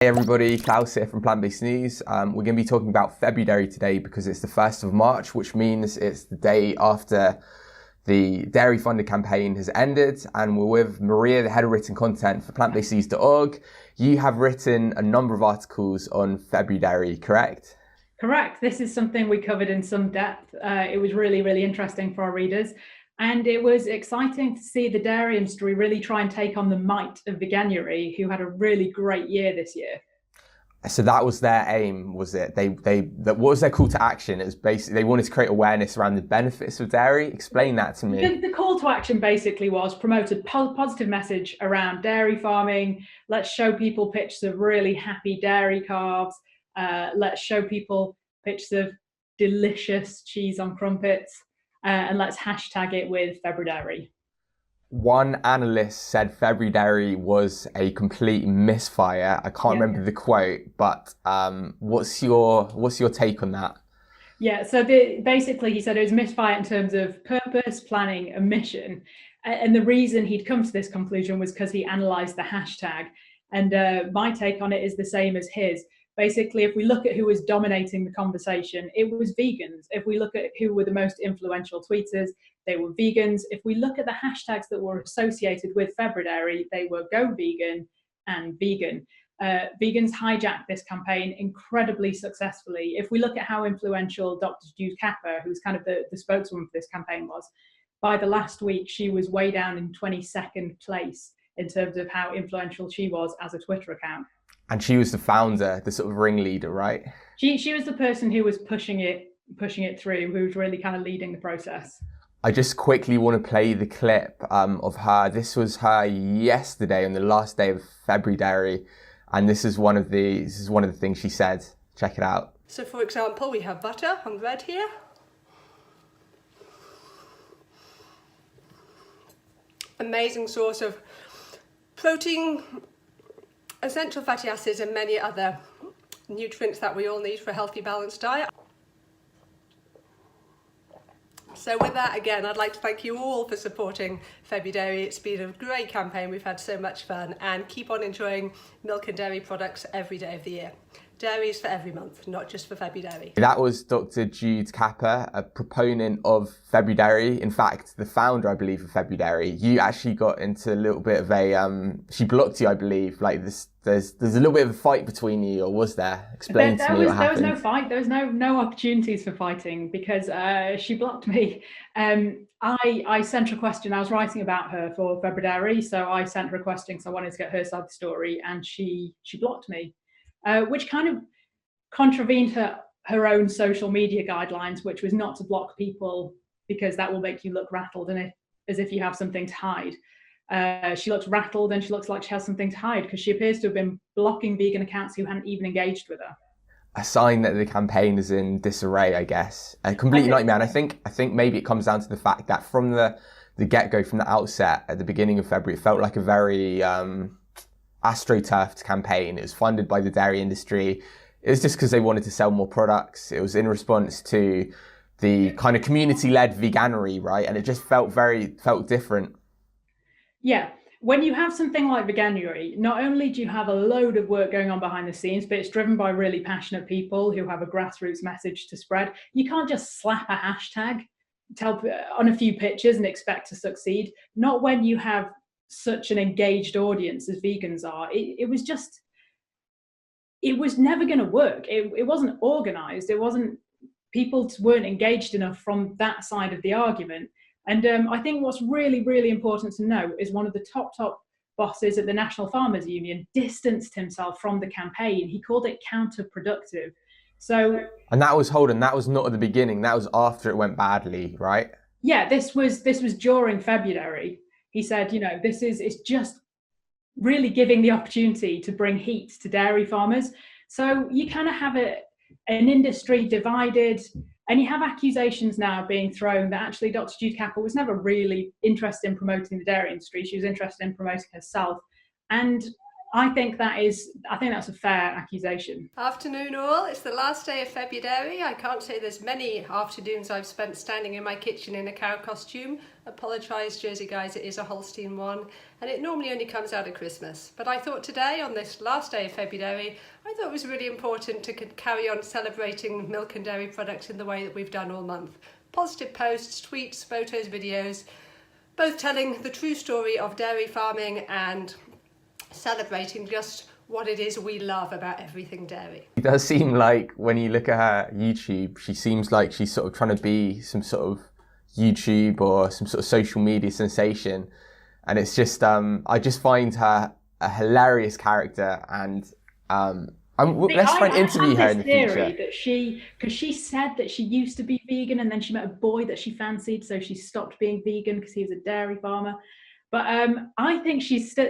Hey everybody, Klaus here from Plant-Based News. We're going to be talking about Februdairy today because it's the 1st of March, which means it's the day after the dairy funded campaign has ended. And we're with Maria, the head of written content for plantbasednews.org. You have written a number of articles on Februdairy, correct? Correct. This is something we covered in some depth. It was really interesting for our readers. And it was exciting to see the dairy industry really try and take on the might of Veganuary, who had a really great year this year. So that was their aim, was it? What was their call to action? It was basically they wanted to create awareness around the benefits of dairy. Explain that to me. The call to action basically was promote a positive message around dairy farming. Let's show people pictures of really happy dairy calves. Let's show people pictures of delicious cheese on crumpets. And let's hashtag it with Februdairy. One analyst said Februdairy was a complete misfire. I can't remember the quote, but what's your take on that? Yeah, so basically he said it was misfire in terms of purpose, planning, and mission. And the reason he'd come to this conclusion was because he analysed the hashtag. And my take on it is the same as his. Basically, if we look at who was dominating the conversation, it was vegans. If we look at who were the most influential tweeters, they were vegans. If we look at the hashtags that were associated with Februdairy, they were Go Vegan and Vegan. Vegans hijacked this campaign incredibly successfully. If we look at how influential Dr. Jude Kappa, who's kind of the spokeswoman for this campaign, was, by the last week, she was way down in 22nd place in terms of how influential she was as a Twitter account. And she was the founder, the sort of ringleader, right? She was the person who was pushing it through, who was really kind of leading the process. I just quickly want to play the clip of her. This was her yesterday on the last day of Februdairy, and this is one of the things she said. Check it out. So, for example, we have butter on bread here. Amazing source of protein, essential fatty acids and many other nutrients that we all need for a healthy, balanced diet. So with that, again, I'd like to thank you all for supporting Februdairy. It's been a great campaign. We've had so much fun, and keep on enjoying milk and dairy products every day of the year. Dairy is for every month, not just for Februdairy. That was Dr. Jude Kappa, a proponent of Februdairy. In fact, the founder, I believe, of Februdairy. You actually got into a little bit of a, she blocked you, I believe. Like this, there's a little bit of a fight between you, or was there? Explain to me what happened. There was no fight. There was no opportunities for fighting because she blocked me. I sent her a question. I was writing about her for Februdairy, so I sent her a question because I wanted to get her side of the story, and she blocked me. Which kind of contravened her own social media guidelines, which was not to block people because that will make you look rattled and as if you have something to hide. She looks rattled and she looks like she has something to hide because she appears to have been blocking vegan accounts who hadn't even engaged with her. A sign that the campaign is in disarray, I guess. A complete nightmare. And I think maybe it comes down to the fact that from the get-go, from the outset, at the beginning of February, it felt like a very astroturfed campaign. It was funded by the dairy industry. It was just because they wanted to sell more products. It was in response to the kind of community-led veganuary, right? And it just felt different. Yeah. When you have something like Veganuary, not only do you have a load of work going on behind the scenes, but it's driven by really passionate people who have a grassroots message to spread. You can't just slap a hashtag on a few pictures and expect to succeed. Not when you have such an engaged audience as vegans are. It was never going to work. It wasn't organized. People weren't engaged enough from that side of the argument. And I think what's really important to know is one of the top bosses at the National Farmers Union distanced himself from the campaign. He called it counterproductive. So, and that was not at the beginning. That was after it went badly, right? Yeah, this was during Februdairy. He said, it's just really giving the opportunity to bring heat to dairy farmers. So you kind of have an industry divided, and you have accusations now being thrown that actually Dr. Jude Kapil was never really interested in promoting the dairy industry. She was interested in promoting herself. And I think that's a fair accusation. Afternoon all, it's the last day of Februdairy. I can't say there's many afternoons I've spent standing in my kitchen in a cow costume. Apologise Jersey guys, it is a Holstein one and it normally only comes out at Christmas. But I thought today, on this last day of Februdairy, I thought it was really important to carry on celebrating milk and dairy products in the way that we've done all month. Positive posts, tweets, photos, videos, both telling the true story of dairy farming and celebrating just what it is we love about everything dairy. It does seem like when you look at her YouTube, she seems like she's sort of trying to be some sort of YouTube or some sort of social media sensation. And it's just, I just find her a hilarious character, and let's try and interview her in the future. That because she said that she used to be vegan and then she met a boy that she fancied, so she stopped being vegan because he was a dairy farmer. But I think she's still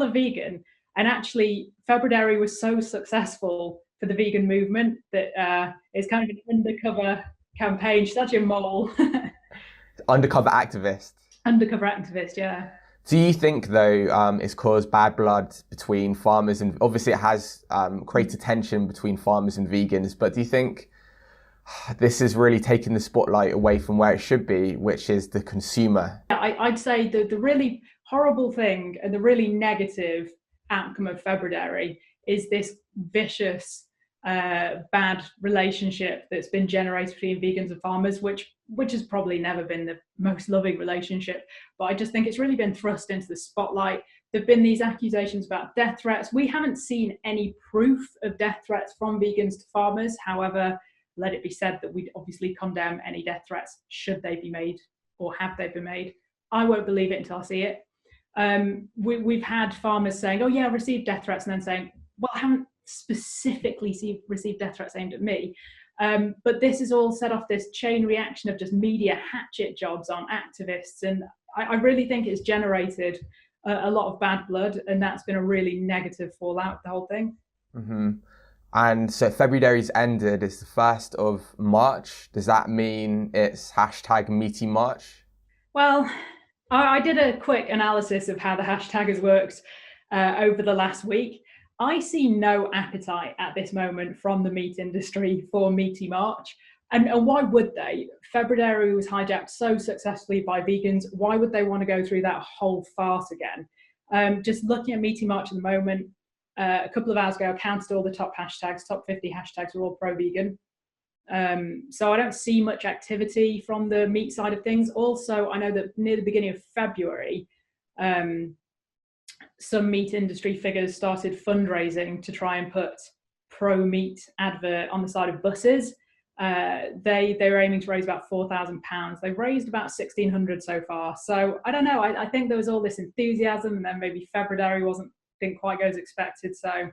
a vegan. And actually, Februdairy was so successful for the vegan movement that it's kind of an undercover campaign. She's actually a mole. Undercover activist. Undercover activist, yeah. Do you think, though, it's caused bad blood between farmers and obviously it has created tension between farmers and vegans, but do you think this has really taken the spotlight away from where it should be, which is the consumer? I'd say the really horrible thing and the really negative outcome of Februdairy is this vicious, bad relationship that's been generated between vegans and farmers, which has probably never been the most loving relationship. But I just think it's really been thrust into the spotlight. There've been these accusations about death threats. We haven't seen any proof of death threats from vegans to farmers. However, let it be said that we'd obviously condemn any death threats should they be made or have they been made. I won't believe it until I see it. We've had farmers saying, oh yeah, I received death threats, and then saying, well, I haven't specifically received death threats aimed at me. But this has all set off this chain reaction of just media hatchet jobs on activists. And I really think it's generated a lot of bad blood, and that's been a really negative fallout, the whole thing. Mm-hmm. And so Februdairy's ended, it's the 1st of March. Does that mean it's hashtag Meaty March? Well, I did a quick analysis of how the hashtag has worked over the last week. I see no appetite at this moment from the meat industry for Meaty March. And why would they? Februdairy was hijacked so successfully by vegans. Why would they want to go through that whole farce again? Just looking at Meaty March at the moment, a couple of hours ago, I counted all the top 50 hashtags were all pro-vegan. So I don't see much activity from the meat side of things. Also, I know that near the beginning of February, some meat industry figures started fundraising to try and put pro-meat advert on the side of buses. They were aiming to raise about £4,000. They've raised about 1,600 so far. So I don't know. I think there was all this enthusiasm, and then maybe Februdairy didn't quite go as expected. So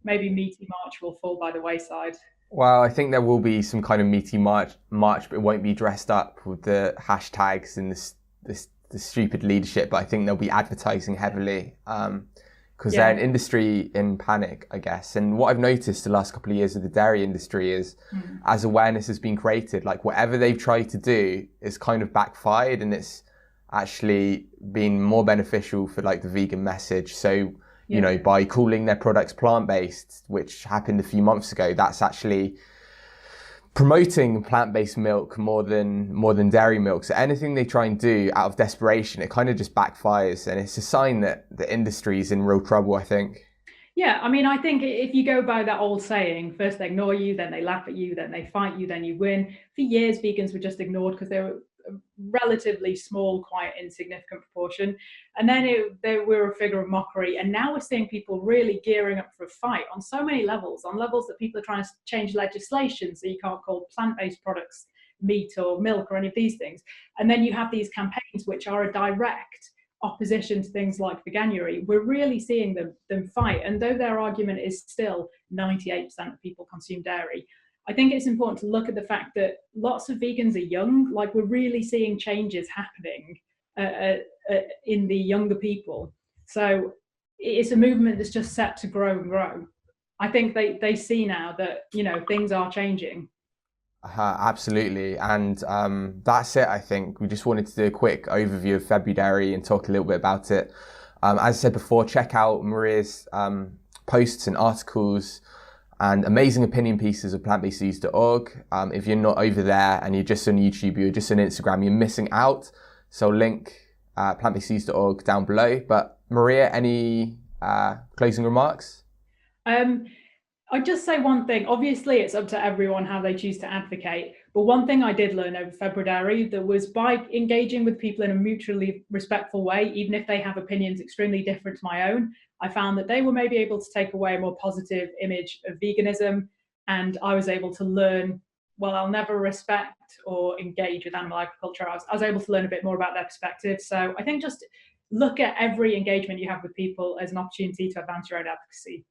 maybe Meaty March will fall by the wayside. Well, I think there will be some kind of Meaty March, but it won't be dressed up with the hashtags and the stupid leadership. But I think they'll be advertising heavily because they're an industry in panic, I guess. And what I've noticed the last couple of years of the dairy industry is as awareness has been created, like whatever they've tried to do is kind of backfired, and it's actually been more beneficial for like the vegan message. So you know, by calling their products plant-based, which happened a few months ago, that's actually promoting plant-based milk more than dairy milk. So anything they try and do out of desperation, it kind of just backfires, and it's a sign that the industry is in real trouble, I think. Yeah, I mean, I think if you go by that old saying, first they ignore you, then they laugh at you, then they fight you, then you win. For years, vegans were just ignored because they were a relatively small, quite insignificant proportion. And then they were a figure of mockery. And now we're seeing people really gearing up for a fight on so many levels, on levels that people are trying to change legislation so you can't call plant-based products meat or milk or any of these things. And then you have these campaigns which are a direct opposition to things like veganuary. We're really seeing them fight. And though their argument is still 98% of people consume dairy, I think it's important to look at the fact that lots of vegans are young. Like, we're really seeing changes happening in the younger people. So it's a movement that's just set to grow and grow. I think they see now that, you know, things are changing. Absolutely. And that's it, I think. We just wanted to do a quick overview of Februdairy and talk a little bit about it. As I said before, check out Maria's posts and articles and amazing opinion pieces of plantbasedfoods.org. If you're not over there and you're just on YouTube, you're just on Instagram, you're missing out. So link plantbasedfoods.org down below. But Maria, any closing remarks? I'd just say one thing. Obviously, it's up to everyone how they choose to advocate. But one thing I did learn over Februdairy, that was by engaging with people in a mutually respectful way, even if they have opinions extremely different to my own, I found that they were maybe able to take away a more positive image of veganism. And I was able to learn, well, I'll never respect or engage with animal agriculture. I was able to learn a bit more about their perspective. So I think just look at every engagement you have with people as an opportunity to advance your own advocacy.